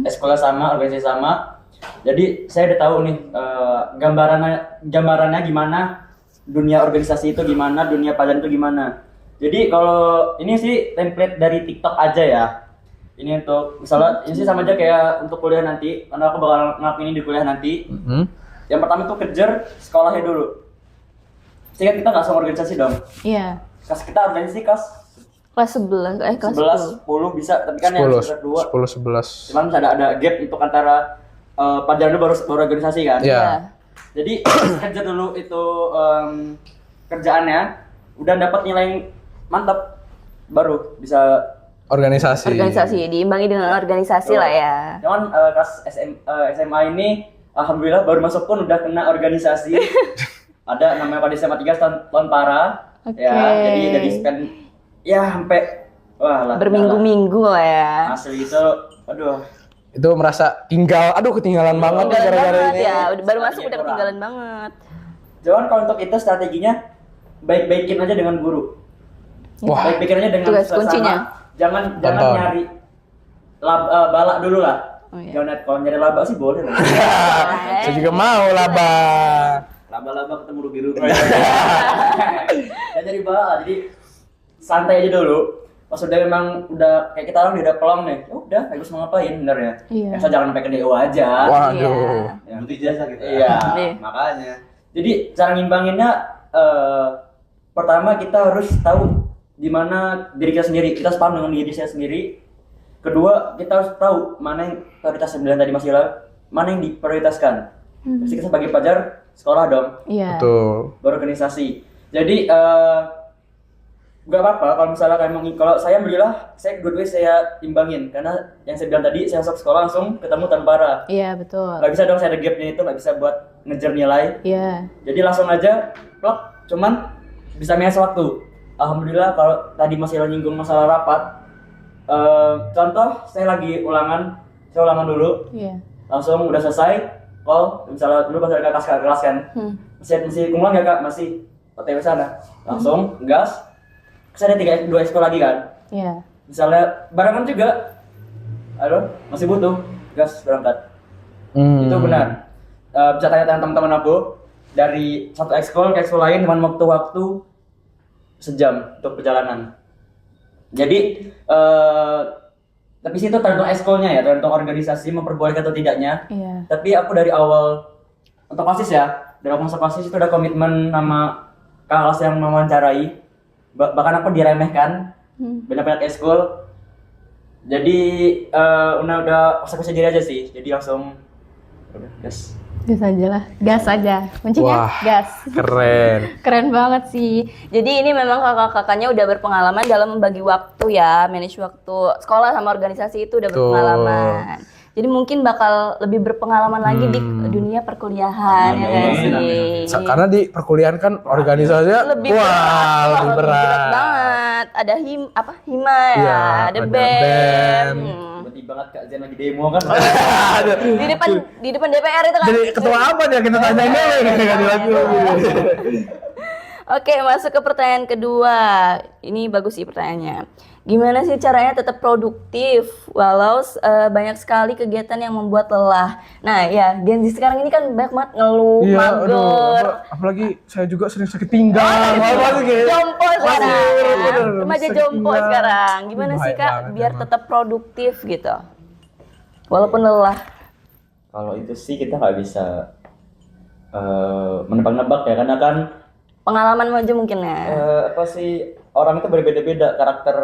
S4: sekolah sama, organisasi sama. Jadi saya udah tahu nih gambarannya gimana, dunia organisasi itu gimana, dunia pelajaran itu gimana. Jadi kalau ini sih template dari TikTok aja ya. Ini untuk misalnya ini sih sama aja kayak untuk kuliah nanti, karena aku bakal ngelakuin ini di kuliah nanti. Yang pertama tuh kejar sekolahnya dulu. Sehingga kita nggak sama organisasi dong.
S5: Iya.
S4: Kelas kita organisasi kelas
S1: Kelas 11, kelas
S4: 11, 10 bisa, tapi kan yang
S2: 10,
S4: semester 2.
S2: 10, 11.
S4: Cuman ada gap untuk antara pelajaran dulu baru organisasi kan.
S2: Iya.
S4: Jadi kejar dulu itu kerjaannya, udah dapat nilai mantap, baru bisa.
S2: Organisasi.
S1: organisasi, diimbangi dengan organisasi lah ya.
S4: Cuman kelas SMA ini, alhamdulillah baru masuk pun udah kena organisasi. Ada namanya pada SMA 3 tahun para.
S5: Oke.
S4: Ya, jadi spend ya sampai wah lah.
S1: Berminggu-minggu lah ya.
S4: Asli itu, aduh.
S2: Itu merasa ketinggalan banget nih
S1: Ketinggalan
S2: gara-gara
S1: banget
S2: ini.
S1: ya, udah baru masuk udah
S4: Kurang.
S1: ketinggalan banget.
S4: Cuman kalau untuk itu strateginya baik-baikin aja dengan guru.
S2: Wah.
S4: Baik-baikin aja dengan
S1: Tugas
S4: sesama.
S1: kuncinya.
S4: Jangan
S2: Tonton.
S4: nyari balak dulu lah.
S1: Oh, iya.
S4: Jangan kalau nyari laba sih boleh lah.
S2: Saya juga mau lah, Bang.
S3: Laba-laba ketemu rugi-rugi.
S4: Jangan nyari balak, jadi santai aja dulu. Pas udah memang udah kayak kita orang udah pelong nih, ya udah harus mau ngapain bener ya.
S5: Iya.
S4: Asal jangan sampai ke DO aja.
S2: Waduh.
S4: Ya.
S3: Butuh jasa kita.
S4: Iya,
S1: Iya.
S4: makanya. Jadi cara ngimbanginnya pertama kita harus tahu di mana diri kita sendiri. Kita paham dengan diri saya sendiri. Kedua, kita harus tahu mana yang prioritas yang bilang tadi Mas Ilham, mana yang diprioritaskan. Jadi kita sebagai pelajar sekolah dong,
S5: Iya.
S2: Betul.
S4: berorganisasi. Jadi nggak apa-apa kalau misalnya kalau saya alhamdulillah saya kedua-duanya saya imbangin karena yang saya bilang tadi saya masuk sekolah langsung ketemu tanpa
S5: Iya, betul.
S4: nggak bisa dong saya ada gapnya itu nggak bisa buat ngejar nilai.
S5: Iya.
S4: Jadi langsung aja plok, cuman bisa manage waktu. Alhamdulillah kalau tadi masih nyinggung masalah rapat. Contoh saya lagi ulangan, saya ulangan dulu,
S5: Iya.
S4: langsung udah selesai, call, misalnya dulu pas ada kelas kan, masih kumulan nggak kak? Masih OTW sana, langsung gas. Saya ada 2 ekskul lagi kan,
S5: Iya.
S4: misalnya barengan juga, aduh masih butuh, gas berangkat. Itu benar. Bisa tanya teman-teman aku dari satu ekskul ke ekskul lain dengan waktu sejam untuk perjalanan. Jadi tapi situ tergantung ekskulnya ya, tergantung organisasi memperbolehkan atau tidaknya.
S5: Iya.
S4: Tapi aku dari awal untuk OSIS ya, dari awal masuk OSIS itu ada komitmen sama kakak kelas yang mewawancarai. Bahkan aku diremehkan banyak-banyak ekskul. Jadi udah konsekuensi diri aja sih. Jadi langsung udah gas.
S5: Gas aja lah. Gas aja. Kuncinya
S2: Wah.
S5: gas.
S2: Keren.
S5: Keren banget sih.
S1: Jadi ini memang kakak-kakaknya udah berpengalaman dalam membagi waktu ya, manage waktu sekolah sama organisasi itu udah
S2: Betul.
S1: berpengalaman. Jadi mungkin bakal lebih berpengalaman lagi di dunia perkuliahan ya nggak sih?
S2: Karena di perkuliahan kan organisasinya
S1: Lebih
S2: wah,
S1: berat,
S2: lebih berat.
S1: banget. banget. Ada Hima ya,
S2: Iya,
S1: ada
S2: ada
S1: BEM.
S2: BEM.
S4: Tiba-tiba banget Kak Zen lagi demo kan.
S1: Di depan DPR itu kan.
S2: Jadi ketua apa ya kita tanyain dulu nih nggak dilakuin.
S1: Oke, masuk ke pertanyaan kedua. Ini bagus sih pertanyaannya. Gimana sih caranya tetap produktif walau banyak sekali kegiatan yang membuat lelah? Nah, ya Gen Z sekarang ini kan banyak banget ngeluh,
S2: Iya,
S1: mager.
S2: apalagi saya juga sering sakit pinggang.
S1: Jompo sekarang.
S2: bener,
S1: Remaja
S2: sakit
S1: jompo
S2: pinggang.
S1: sekarang. Gimana sih
S2: Bahaya
S1: Kak
S2: banget
S1: biar
S2: emang.
S1: tetap produktif gitu? Walaupun lelah.
S4: Kalau itu sih kita nggak bisa menebak-nebak ya, karena kan
S1: Pengalaman aja mungkin ya.
S4: apa sih, orang itu berbeda-beda karakter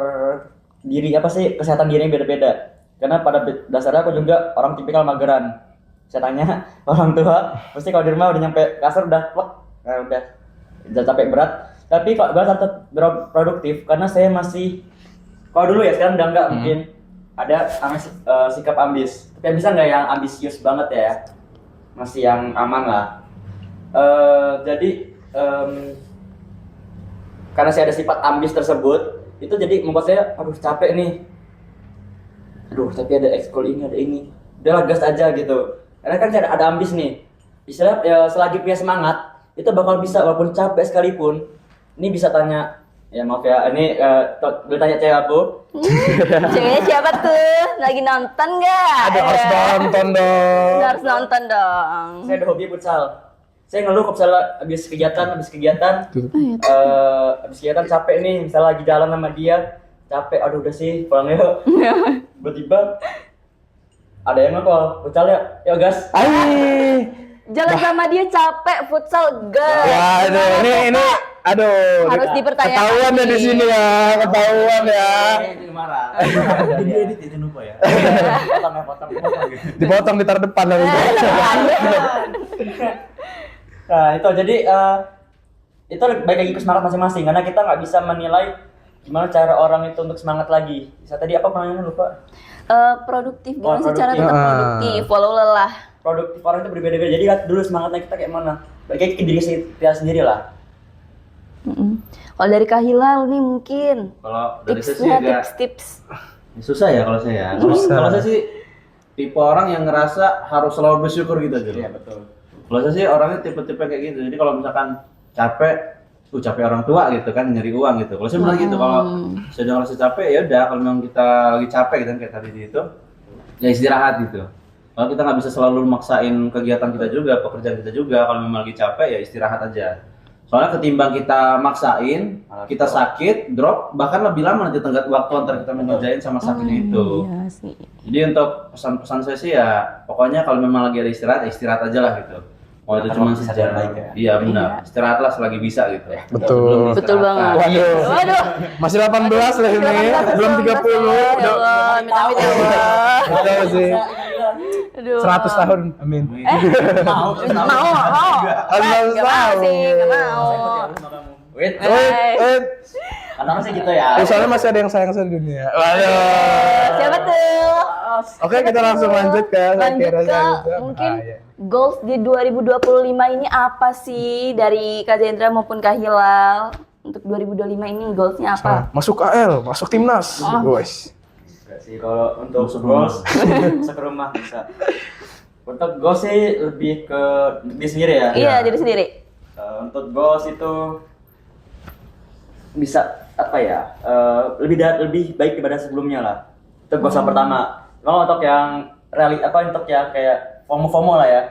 S4: diri, apa sih, kesehatan dirinya beda-beda. Karena pada dasarnya aku juga orang tipikal mageran. Saya tanya orang tua, pasti kalau di rumah udah nyampe kasur udah plek, udah capek berat. Tapi kalau gue tetap produktif karena saya masih, kalau dulu ya, sekarang udah enggak, mungkin ada sikap ambis. Tapi bisa nggak yang ambisius banget ya? Masih yang aman lah. Jadi karena saya ada sifat ambis tersebut, itu jadi membuat saya aduh capek nih, tapi ada ekskul ini, ada ini, udahlah gas aja gitu. Karena kan saya ada ambis nih, istilah ya, selagi punya semangat itu bakal bisa, walaupun capek sekalipun. Ini bisa tanya, ya maaf ya, ini boleh tanya cewek aku.
S1: Ceweknya siapa tuh? Lagi nonton nggak?
S2: Ada harus nonton dong.
S1: Harus nonton dong.
S4: Saya ada hobi futsal. Saya ngeluh kalau misalnya habis kegiatan capek nih, misalnya lagi jalan sama dia, capek, aduh udah sih pulang yuk. Tiba-tiba ada yang nge-call, futsal ya gas.
S1: Jalan sama dia capek, futsal gas.
S2: Ya, ini aduh.
S1: Harus dipertanyakan.
S2: Ketahuan ya di sini ya, ketahuan ya.
S4: Ini marah.
S3: Jadi edit itu lupa ya.
S4: Potong.
S2: Dipotong di tar depan lagi.
S4: Nah itu jadi itu baik lagi ke semangat masing-masing, karena kita nggak bisa menilai gimana cara orang itu untuk semangat lagi. Tadi apa pertanyaannya, lupa?
S1: Produktif, gimana sih cara
S4: produktif.
S1: tetap produktif walau lelah?
S4: Produktif orang itu berbeda-beda, jadi lihat dulu semangatnya kita kayak mana. Baik lagi ke diri kita sendiri lah.
S1: Kalau dari Kak Hilal nih mungkin
S3: Kalau dari saya sih
S1: tipsnya,
S3: agak
S1: tips.
S3: susah ya kalau saya. Kalau saya sih tipe orang yang ngerasa harus selalu bersyukur gitu aja.
S4: Iya betul.
S3: Kalau saya sih orangnya tipe-tipe kayak gitu. Jadi kalau misalkan capek orang tua gitu kan, nyari uang gitu. Kalau saya bilang gitu, kalau saya udah ngerasa capek ya udah, kalau memang kita lagi capek gitu kan kayak tadi itu, ya istirahat gitu. Kalau kita nggak bisa selalu maksain kegiatan kita juga, pekerjaan kita juga, kalau memang lagi capek ya istirahat aja. Soalnya ketimbang kita maksain, kita sakit, drop, bahkan lebih lama nanti tenggat waktu antar kita mengerjain sama sakitnya itu.
S1: Iya sih.
S3: Jadi untuk pesan-pesan saya sih ya, pokoknya kalau memang lagi ada istirahat, ya istirahat aja lah gitu. Mau itu cuma
S4: bisa
S3: sejam,
S4: baik ya.
S3: iya benar. Istirahatlah selagi bisa gitu.
S2: Betul.
S1: Betul banget.
S2: Waduh. Masih 18 lah ini, belum 30.
S1: Ya
S2: Udah
S1: Allah, amit-amit ya Allah.
S2: udah sih.
S1: Aduh.
S2: 100 tahun. Amin.
S1: Mau.
S2: Harus
S1: Nggak mau sih, nggak mau.
S4: Wait, karena sih gitu ya.
S2: Soalnya masih ada yang sayang di dunia. Waduh.
S1: Siapa tuh?
S2: Oke, kita langsung lanjut ke
S1: Lanjut
S2: kira-kira
S1: ke
S2: selanjutnya.
S1: mungkin
S2: Ah, iya.
S1: goals di 2025 ini apa sih dari Kak Zendra maupun Kak Hilal? Untuk 2025 ini goalsnya apa?
S2: Masuk AL, masuk timnas. Guys.
S4: Enggak sih, kalau untuk goals bisa ke rumah bisa. Untuk goals sih lebih ke diri sendiri ya.
S1: Iya, diri sendiri.
S4: Untuk goals itu bisa apa ya? Lebih baik daripada sebelumnya lah. Itu goals yang pertama. Kalau untuk yang untuk yang kayak FOMO lah ya.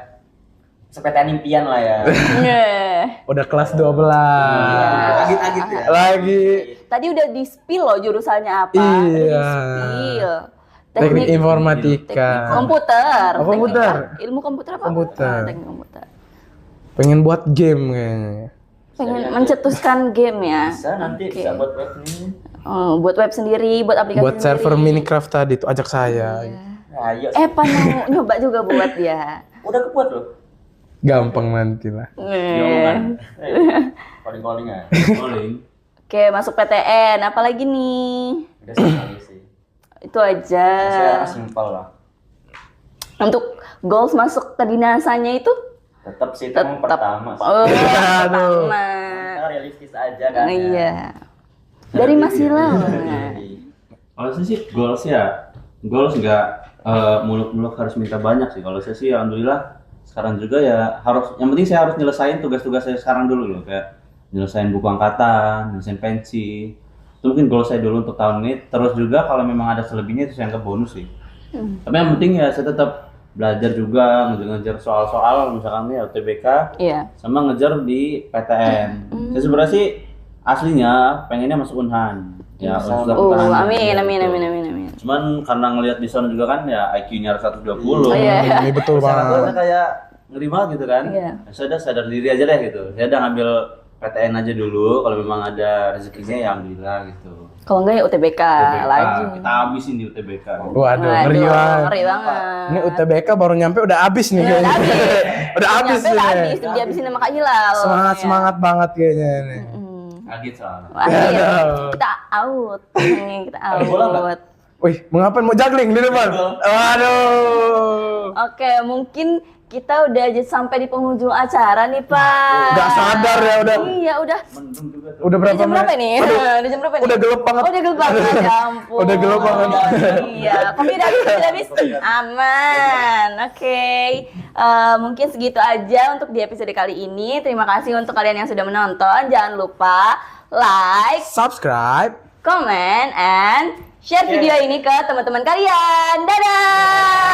S4: Sepetean impian lah ya.
S2: Udah kelas 12.
S3: Agit-agit ya.
S2: Lagi
S1: Tadi udah di-spill loh jurusannya apa.
S2: Iya.
S1: Udah di-spill.
S2: teknik informatika.
S1: Komputer.
S2: Oh, komputer.
S1: Ilmu komputer apa?
S2: Komputer.
S1: Teknik komputer.
S2: Pengen buat game kayaknya.
S1: Pengen mencetuskan game ya.
S4: Bisa nanti
S1: Oke.
S4: bisa buat web nih.
S1: Oh, buat web sendiri, buat aplikasi
S2: Buat
S1: sendiri.
S2: server Minecraft tadi tuh ajak saya.
S4: Nah, ayo.
S1: Pan mau nyoba juga buat ya.
S4: Udah kebuat loh.
S2: Gampang nanti lah.
S4: Calling ya.
S3: Calling.
S1: Oke, masuk PTN. Apalagi nih?
S4: Udah sekali sih.
S1: Itu aja.
S4: Saya simpel lah.
S1: Untuk goals masuk kedinasannya itu?
S4: Tetap sih itu yang pertama sih.
S1: Oh,
S2: Aduh.
S1: pertama.
S4: Kita realistis aja kan.
S1: Iya. Dari Mas Hilal.
S3: Kalau saya sih goals nggak muluk-muluk harus minta banyak sih. Kalau saya sih alhamdulillah sekarang juga ya harus, yang penting saya harus nyelesain tugas-tugas saya sekarang dulu loh, kayak nyelesain buku angkatan, nyelesain pensi. Itu mungkin goal saya dulu untuk tahun ini. Terus juga kalau memang ada selebihnya itu saya anggap bonus sih. Tapi yang penting ya saya tetap belajar juga, ngejar soal-soal misalkan ya UTBK,
S1: Iya.
S3: sama ngejar di PTN. Saya sebenarnya sih aslinya pengennya masuk Unhan. Ya, Universitas Pertahanan.
S1: Amin.
S3: Cuman karena ngelihat di sana juga kan ya IQ-nya harus 120.
S1: Oh, iya.
S2: Ini betul
S3: Syaratnya
S2: banget.
S3: kayak ngeri banget gitu kan.
S1: Iya.
S3: Saya udah sadar diri aja deh gitu. Saya udah ngambil PTN aja dulu, kalau memang ada rezekinya ya alhamdulillah gitu.
S1: Kalau enggak ya UTBK lagi.
S3: Kita habisin di UTBK.
S2: Waduh, ngeri banget.
S1: Ngeri banget.
S2: Ini UTBK baru nyampe udah habis nih kayaknya. Udah habis
S1: Nyampe
S2: nih.
S1: habis, dihabisin sama Kak Hilal.
S2: Semangat banget kayaknya nih.
S3: Kaget soalnya.
S1: Wah, iya. Kita out. Ini kita out.
S2: Wih, mengapa mau juggling di depan? Waduh.
S1: Oke, mungkin kita udah aja sampai di penghujung acara nih, Pak.
S2: Nggak sadar ya udah.
S1: Iya, udah.
S3: Mendung juga tuh.
S2: Udah berapa
S1: Jam berapa
S2: menit?
S1: nih? Udah jam berapa nih?
S2: udah gelap banget.
S1: Oh, udah gelap banget. Ya ampun.
S2: Udah gelap banget.
S1: Iya, kopi udah habis. Aman. Oke. Mungkin segitu aja untuk di episode kali ini. Terima kasih untuk kalian yang sudah menonton. Jangan lupa like,
S2: Subscribe.
S1: comment, and share video ini ke teman-teman kalian. Dadah!